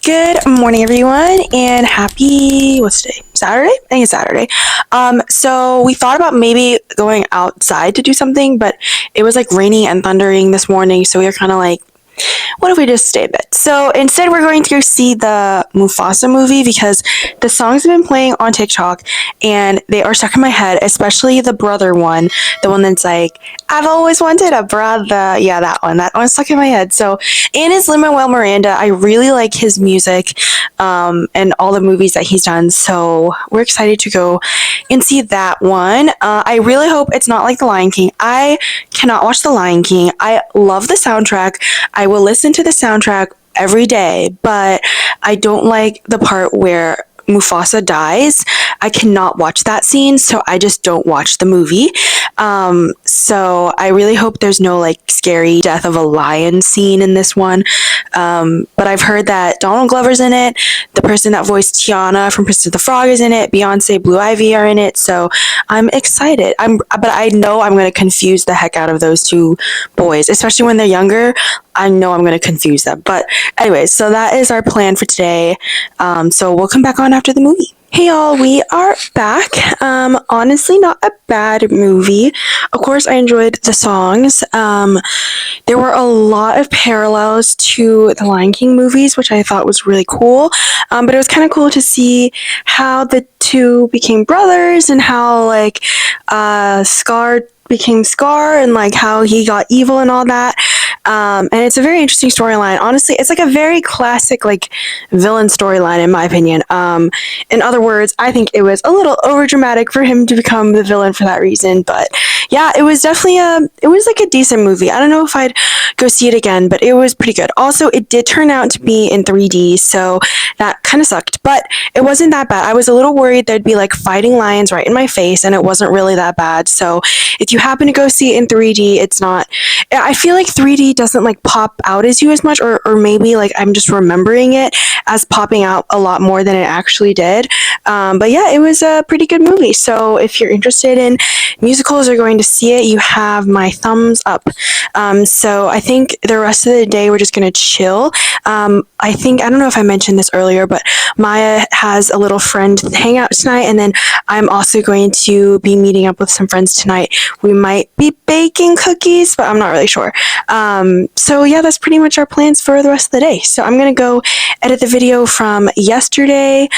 Good morning, everyone, and happy, what's today? Saturday? I think it's Saturday. So we thought about maybe going outside to do something, but it was like raining and thundering this morning, so we were kind of like, what if we just stay a bit? So instead, we're going to go see the Mufasa movie because the songs have been playing on TikTok and they are stuck in my head, especially the brother one, the one that's like, I've always wanted a brother. Yeah, that one. That one's stuck in my head. So, and it's Lin-Manuel Miranda. I really like his music and all the movies that he's done. So we're excited to go and see that one. I really hope it's not like The Lion King. I cannot watch The Lion King. I love the soundtrack. I will listen to the soundtrack every day, but I don't like the part where Mufasa dies. I cannot watch that scene, so I just don't watch the movie. So I really hope there's no like scary death of a lion scene in this one. But I've heard that Donald Glover's in it, the person that voiced Tiana from Princess of the Frog is in it, Beyonce, Blue Ivy are in it, so I'm excited. But I know I'm going to confuse the heck out of those two boys, especially when they're younger. I know I'm going to confuse them. But anyways, so that is our plan for today. So we'll come back on after the movie. Hey y'all, we are back. Honestly, not a bad movie. Of course, I enjoyed the songs. There were a lot of parallels to the Lion King movies, which I thought was really cool. But it was kind of cool to see how the two became brothers and how like Scar became Scar and like how he got evil and all that. And it's a very interesting storyline. Honestly, it's like a very classic like villain storyline in my opinion. In other words, I think it was a little over dramatic for him to become the villain for that reason. But yeah, it was definitely it was like a decent movie. I don't know if I'd go see it again, but it was pretty good. Also, it did turn out to be in 3D, so that kind of sucked, but it wasn't that bad. I was a little worried there'd be like fighting lions right in my face, and it wasn't really that bad. So if you happen to go see it in 3D, it's not, I feel like 3D doesn't like pop out as you as much, or maybe like I'm just remembering it as popping out a lot more than it actually did. But yeah, it was a pretty good movie. So if you're interested in musicals or going to see it, you have my thumbs up. So I think the rest of the day we're just gonna chill. I don't know if I mentioned this earlier, but Maya has a little friend hangout tonight, and then I'm also going to be meeting up with some friends tonight. We might be baking cookies, but I'm not really sure. So yeah, that's pretty much our plans for the rest of the day. So I'm gonna go edit the video from yesterday,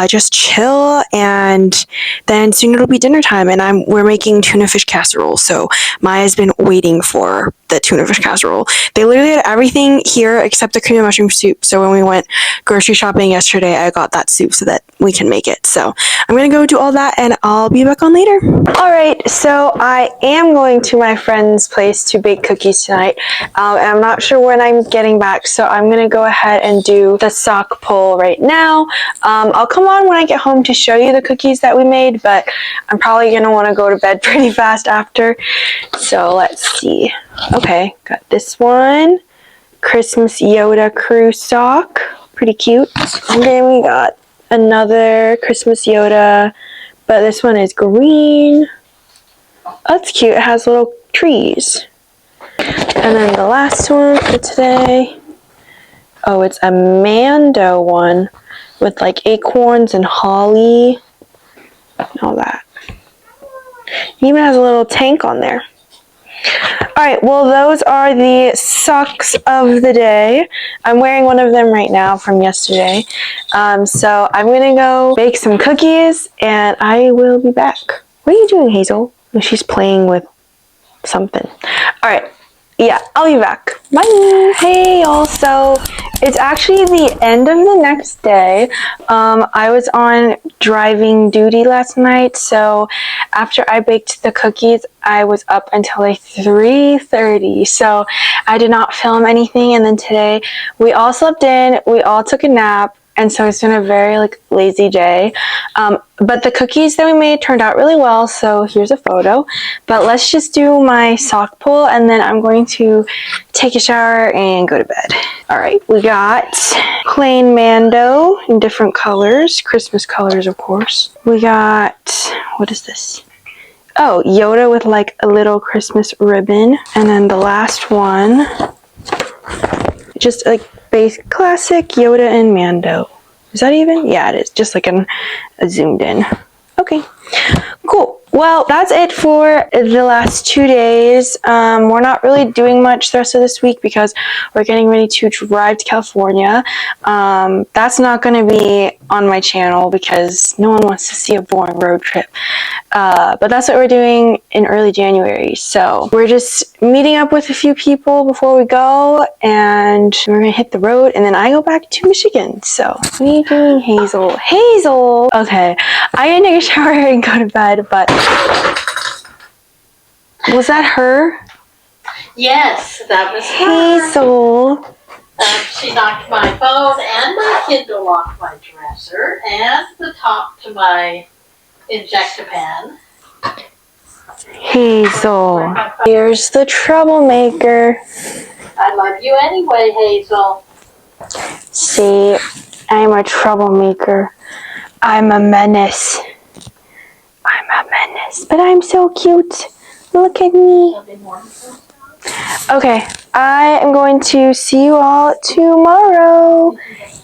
just chill, and then soon it'll be dinner time, and we're making tuna fish casserole. So Maya's been waiting for the tuna fish casserole. They literally had everything here except the cream of mushroom soup. So when we went grocery shopping yesterday, I got that soup so that we can make it. So I'm gonna go do all that and I'll be back on later. All right, so I am going to my friend's place to bake cookies tonight. And I'm not sure when I'm getting back, so I'm gonna go ahead and do the sock pull right now. I'll come on when I get home to show you the cookies that we made, but I'm probably gonna wanna go to bed pretty fast after. So let's see. Okay, got this one. Christmas Yoda crew sock. Pretty cute. And then we got another Christmas Yoda, but this one is green. Oh, that's cute. It has little trees. And then the last one for today. Oh, it's a Mando one with like acorns and holly and all that. It even has a little tank on there. Alright, well those are the socks of the day. I'm wearing one of them right now from yesterday. So I'm gonna go bake some cookies and I will be back. What are you doing, Hazel? Oh, she's playing with something. Alright, yeah, I'll be back. Bye! Hey y'all, so it's actually the end of the next day. I was on driving duty last night, so after I baked the cookies, I was up until like 3:30, so I did not film anything, and then today we all slept in, we all took a nap, and so it's been a very like lazy day. But the cookies that we made turned out really well, so here's a photo. But let's just do my sock pull, and then I'm going to take a shower and go to bed. Alright, we got plain Mando in different colors, Christmas colors of course. We got, what is this? Oh, Yoda with like a little Christmas ribbon. And then the last one, just like face classic Yoda and Mando. Is that even? Yeah, it is. Just like a zoomed in. Okay, cool. Well, that's it for the last 2 days. We're not really doing much the rest of this week because we're getting ready to drive to California. That's not going to be on my channel because no one wants to see a boring road trip. But that's what we're doing in early January. So we're just meeting up with a few people before we go, and we're gonna hit the road, and then I go back to Michigan. So what are you doing, Hazel? Hazel! Okay, I gotta take a shower and go to bed, but was that her? Yes, that was her. Hazel. She knocked my phone and my Kindle off my dresser and the top to my Injectapan. Hazel. Here's the troublemaker. I love you anyway, Hazel. See, I'm a troublemaker. I'm a menace. But I'm so cute. Look at me. Okay, I am going to see you all tomorrow.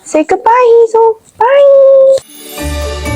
Say goodbye, Hazel. Bye.